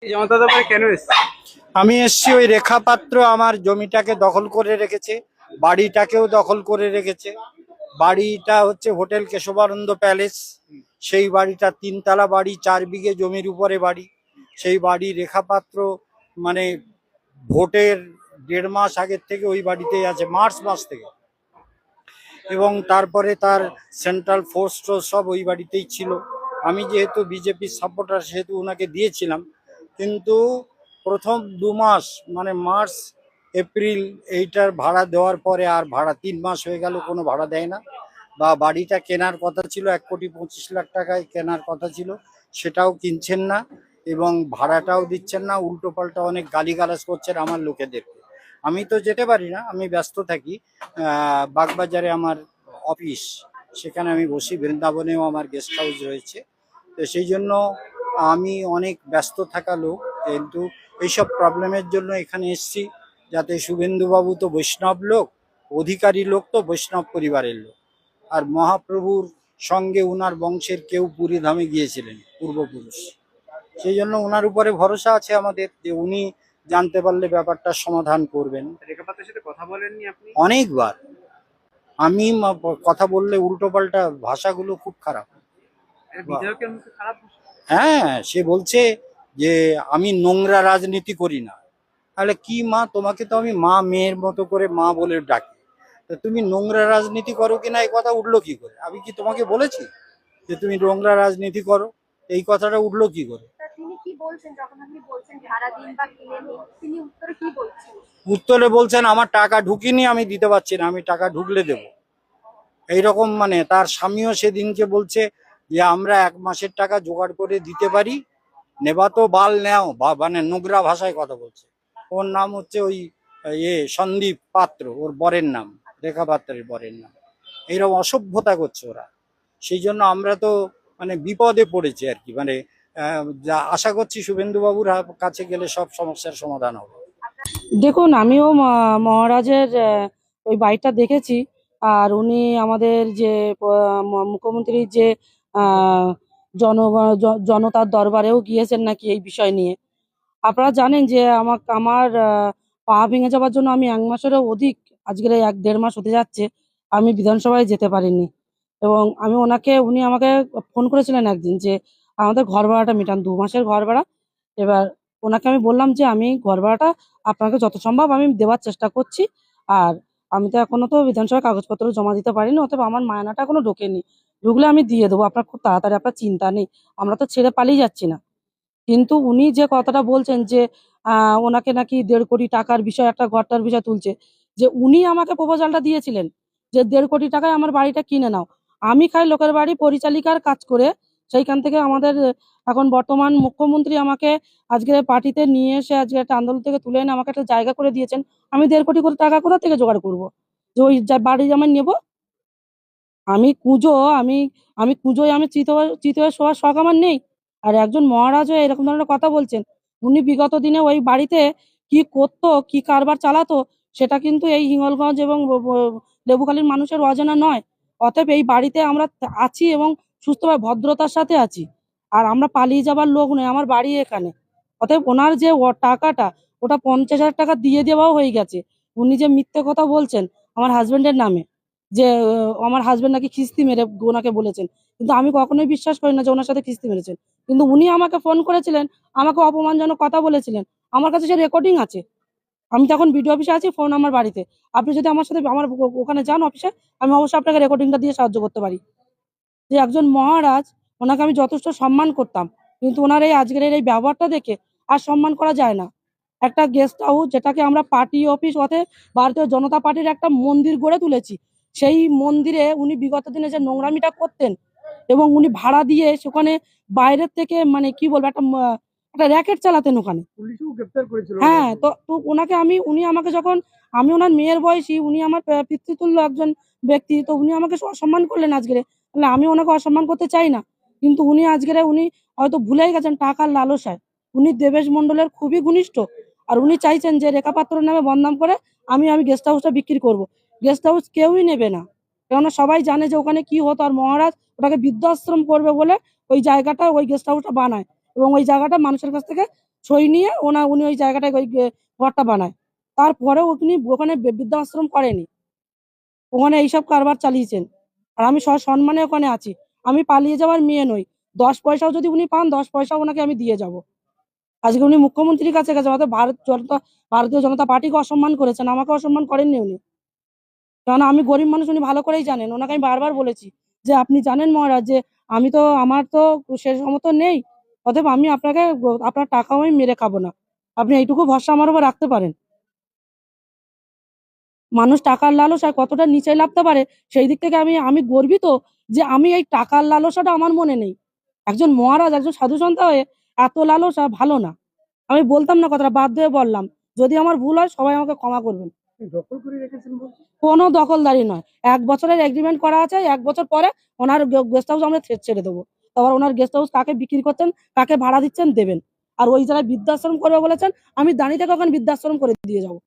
এই জনতা দরবারে কেন এসেছে? আমি এসছি, ওই রেখা পাত্র আমার জমিটাকে দখল করে রেখেছে, বাড়িটাকেও দখল করে রেখেছে। বাড়িটা হচ্ছে হোটেল কেশবানন্দ প্যালেস। সেই বাড়িটা 3 তলা বাড়ি, 4 বিঘে জমির উপরে বাড়ি। সেই বাড়ি রেখা পাত্র মানে ভোটের 1.5 মাস আগের থেকে ওই বাড়িতেই আছে, মার্চ মাস থেকে। এবং তারপরে তার সেন্ট্রাল ফোর্স সব ওই বাড়িতেই ছিল। আমি যেহেতু বিজেপির সাপোর্টার সেহেতু ওনাকে দিয়েছিলাম। কিন্তু প্রথম 2 মাস মানে মার্চ এপ্রিল এইটার ভাড়া দেওয়ার পরে আর ভাড়া 3 মাস হয়ে গেল, কোনো ভাড়া দেয় না। বা বাড়িটা কেনার কথা ছিল 1,25,00,000 টাকায় কেনার কথা ছিল, সেটাও কিনছেন না। এবং ভাড়াটাও দিচ্ছেন না, উল্টো পাল্টা অনেক গালিগালাজ করছেন আমার লোকেদেরকে। আমি তো যেতে পারি না, আমি ব্যস্ত থাকি। বাগবাজারে আমার অফিস, সেখানে আমি বসি। বৃন্দাবনেও আমার গেস্ট হাউস রয়েছে। তো সেই জন্য আমি অনেক ব্যস্ত থাকা লোক, কিন্তু এইসব প্রবলেমের জন্য এখানে এসছি। যাতে শুভেন্দুবাবু তো বৈষ্ণব লোক, অধিকারী লোক, তো বৈষ্ণব পরিবারের লোক। আর মহাপ্রভুর সঙ্গে উনার বংশের কেউ পুরী ধামে গিয়েছিলেন পূর্বপুরুষ। সেই জন্য ওনার উপরে ভরসা আছে আমাদের, যে উনি জানতে পারলে ব্যাপারটা সমাধান করবেন। রেখা পাত্রের সাথে কথা বলেননি আপনি? অনেকবার আমি কথা বললে উল্টো পাল্টা ভাষাগুলো খুব খারাপ। বিধায়কের মুখে খারাপ ভাষা? হ্যাঁ, সে বলছে যে আমি নোংরা রাজনীতি করি না। তাহলে কি মা, তোমাকে তো আমি মা মেয়ের মতো করে মা বলে ডাকি। তা তুমি নোংরা রাজনীতি করো কিনা এই কথা উঠলো কি করে? আমি কি তোমাকে বলেছি যে তুমি নোংরা রাজনীতি করো? এই কথাটা উঠলো কি করে? তিনি কি বলছেন যখন আপনি বলছেন ভাড়া দিন বা কিনে নিন, তিনি উত্তরে কি বলছেন? উত্তরে বলছেন আমার টাকা ঢুকিনি, আমি দিতে পারছি না, আমি টাকা ঢুকলে দেবো। এইরকম মানে তার স্বামীও সেদিনকে বলছে যে আমরা 1 মাসের টাকা জোগাড় করে দিতে পারি, নেবা তো বাল নেও, বা মানে নোংরা ভাষায় কথা বলছে। ওর নাম হচ্ছে ওই সন্দীপ পাত্র, ওর বরের নাম, রেখা পাত্রের বরের নাম। এইরকম অসভ্যতা করছে ওরা। সেই জন্য আমরা তো মানে বিপদে পড়েছি আর কি। মানে যা আশা করছি শুভেন্দু বাবুর কাছে গেলে সব সমস্যার সমাধান হবে। দেখুন, আমিও মহারাজের ওই বাড়িটা দেখেছি। আর উনি আমাদের যে মুখ্যমন্ত্রীর যে আহ, জনতার দরবারেও গিয়েছেন নাকি এই বিষয় নিয়ে। আপনারা জানেন যে আমার পা ভেঙে যাওয়ার জন্য আমি 1 মাসেরও অধিক, আজকের এই 1-1.5 মাস হতে যাচ্ছে, আমি বিধানসভায় যেতে পারিনি। এবং উনি আমাকে ফোন করেছিলেন একদিন যে আমাদের ঘর ভাড়াটা মেটান, 2 মাসের ঘর ভাড়া। এবার ওনাকে আমি বললাম যে আমি ঘর ভাড়াটা আপনাকে যত সম্ভব আমি দেওয়ার চেষ্টা করছি। আর আমি তো এখনো তো বিধানসভায় কাগজপত্র জমা দিতে পারিনি, অতএব আমার মায়নাটা এখনো ঢোকেনি। ঢুকলে আমি দিয়ে দেবো, আপনার খুব তাড়াতাড়ি, আপনার চিন্তা নেই। আমরা তো ছেড়ে পালিয়ে যাচ্ছি না। কিন্তু উনি যে কথাটা বলছেন যে ওনাকে নাকি 1.5 কোটি টাকার বিষয়, একটা ঘরটার বিষয় তুলছে, যে উনি আমাকে প্রপোজালটা দিয়েছিলেন যে 1.5 কোটি টাকায় আমার বাড়িটা কিনে নাও। আমি খাই লোকের বাড়ি পরিচালিকার কাজ করে। সেইখান থেকে আমাদের এখন বর্তমান মুখ্যমন্ত্রী আমাকে আজকে পার্টিতে নিয়ে এসে আজকে একটা আন্দোলন থেকে তুলে এনে আমাকে একটা জায়গা করে দিয়েছেন। আমি 1.5 কোটি করে টাকা কোথা থেকে জোগাড় করবো যে ওই বাড়ি আমার নেবো? আমি কুঁজো আমি আমি কুঁজোয় আমি চিত হয়ে শোয়ার শখ আমার নেই। আর একজন মহারাজ হয়ে এরকম ধরনের কথা বলছেন। উনি বিগত দিনে ওই বাড়িতে কি করতো, কি কারবার চালাতো, সেটা কিন্তু এই হিঙ্গলগঞ্জ এবং লেবুখালীর মানুষের অজানা নয়। অতএব এই বাড়িতে আমরা আছি এবং সুস্থভাবে ভদ্রতার সাথে আছি। আর আমরা পালিয়ে যাবার লোক নয়, আমার বাড়ি এখানে। অতএব ওনার যে টাকাটা, ওটা 50,000 টাকা দিয়ে দেওয়াও হয়ে গেছে। উনি যে মিথ্যে কথা বলছেন আমার হাজবেন্ডের নামে, যে আমার হাজবেন্ড নাকি খিস্তি মেরে ওনাকে বলেছেন, কিন্তু আমি কখনোই বিশ্বাস করি না যে ওনার সাথে খিস্তি মেরেছেন। কিন্তু উনি আমাকে ফোন করেছিলেন, আমাকে অপমানজনক কথা বলেছিলেন। আমার কাছে সে রেকর্ডিং আছে। আমি তখন বিডিও অফিসে আছি, ফোন আমার বাড়িতে। আপনি যদি আমার সাথে আমার ওখানে যান অফিসে, আমি অবশ্যই আপনাকে রেকর্ডিংটা দিয়ে সাহায্য করতে পারি। যে একজন মহারাজ, ওনাকে আমি যথেষ্ট সম্মান করতাম, কিন্তু ওনার এই আজকের এই ব্যবহারটা দেখে আর সম্মান করা যায় না। একটা গেস্ট হাউস যেটাকে আমরা পার্টি অফিস হতে ভারতীয় জনতা পার্টির একটা মন্দির গড়ে তুলেছি, সেই মন্দিরে উনি বিগত দিনে যে নোংরামিটা করতেন, এবং উনি ভাড়া দিয়ে সেখানে বাইরের থেকে মানে কি বলবো একটা র্যাকেট চালাতেন ওখানে। পুলিশও গ্রেফতার করেছিল হ্যাঁ, ওনাকে। তো তো ওনাকে উনি আমাকে যখন, আমি ওনার মেয়ের বয়সী, উনি আমার পিতৃতুল্য একজন ব্যক্তি, তো উনি আমাকে অসম্মান করলেন আজকে। তাহলে আমি ওনাকে অসম্মান করতে চাই না। কিন্তু উনি হয়তো ভুলেই গেছেন টাকার লালসায়। উনি দেবেশ মন্ডলের খুবই ঘনিষ্ঠ। আর উনি চাইছেন যে রেখা পাত্রের নামে বদনাম করে আমি গেস্ট হাউসটা বিক্রি করব। গেস্ট হাউস কেউই নেবে না, কেননা সবাই জানে যে ওখানে কি হতো। আর মহারাজ ওটাকে বৃদ্ধাশ্রম করবে বলে ওই জায়গাটা, ওই গেস্ট হাউসটা বানায়, এবং ওই জায়গাটা মানুষের কাছ থেকে সই নিয়ে উনি ওই জায়গাটায় ওই ঘরটা বানায়। তারপরেও উনি ওখানে বৃদ্ধাশ্রম করেনি, ওখানে এইসব কারবার চালিয়েছেন। আর আমি সসম্মানে ওখানে আছি, আমি পালিয়ে যাওয়ার মেয়ে নই। 10 পয়সাও যদি উনি পান 10 পয়সাও ওনাকে আমি দিয়ে যাব। আজকে উনি মুখ্যমন্ত্রীর কাছে গেছে, অর্থাৎ ভারতীয় জনতা পার্টিকে অসম্মান করেছেন, আমাকে অসম্মান করেননি উনি। কারণ আমি গরিব মানুষ, উনি ভালো করেই জানেন। ওনাকে আমি বারবার বলেছি যে আপনি জানেন মহারাজ যে আমার তো সে সমর্থন নেই, অতএব আমি আপনার টাকাও আমি মেরে খাবো না, আপনি এইটুকু ভরসা আমার উপর রাখতে পারেন। মানুষ টাকার লালস আর কতটা নিচে নামতে পারে সেই দিক থেকে আমি গর্বিত যে আমি এই টাকার লালসাটা আমার মনে নেই। একজন মহারাজ, একজন সাধু সন্ত হয়ে এত লালসা ভালো না। আমি বলতাম না, কথাটা বাধ্য হয়ে বললাম। যদি আমার ভুল হয় সবাই আমাকে ক্ষমা করবেন। দখল করে রেখেছেন বলছেন? কোনো দখলদারি নয়, 1 বছরের এগ্রিমেন্ট করা আছে, 1 বছর পরে ওনার গেস্ট হাউস আমরা ছেড়ে দেবো। তারপর ওনার গেস্ট হাউস কাকে বিক্রি করছেন, কাকে ভাড়া দিচ্ছেন দেবেন। আর ওই জায়গায় বৃদ্ধাশ্রম করবে বলেছেন, আমি দাঁড়িয়ে থেকে ওখানে বৃদ্ধাশ্রম করে দিয়ে যাবো।